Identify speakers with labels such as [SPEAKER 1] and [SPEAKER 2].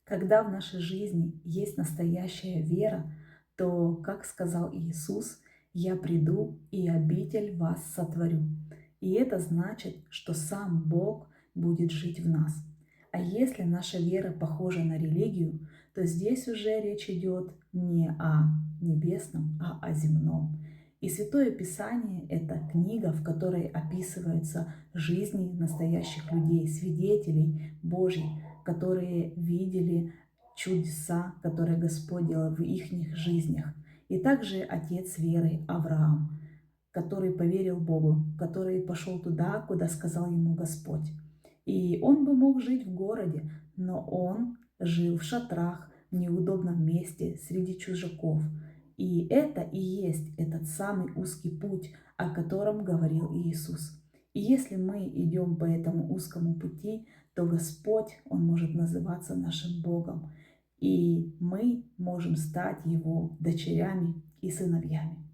[SPEAKER 1] Когда в нашей жизни есть настоящая вера, то, как сказал Иисус, «Я приду и обитель вас сотворю». И это значит, что сам Бог будет жить в нас. А если наша вера похожа на религию, то здесь уже речь идет не о небесном, а о земном. И Святое Писание– это книга, в которой описываются жизни настоящих людей, свидетелей Божьих, которые видели чудеса, которые Господь делал в их жизнях. И также отец веры Авраам, который поверил Богу, который пошел туда, куда сказал ему Господь. И он бы мог жить в городе, но он жил в шатрах, в неудобном месте, среди чужаков. И это и есть этот самый узкий путь, о котором говорил Иисус. И если мы идем по этому узкому пути, то Господь, Он может называться нашим Богом. И мы можем стать Его дочерями и сыновьями.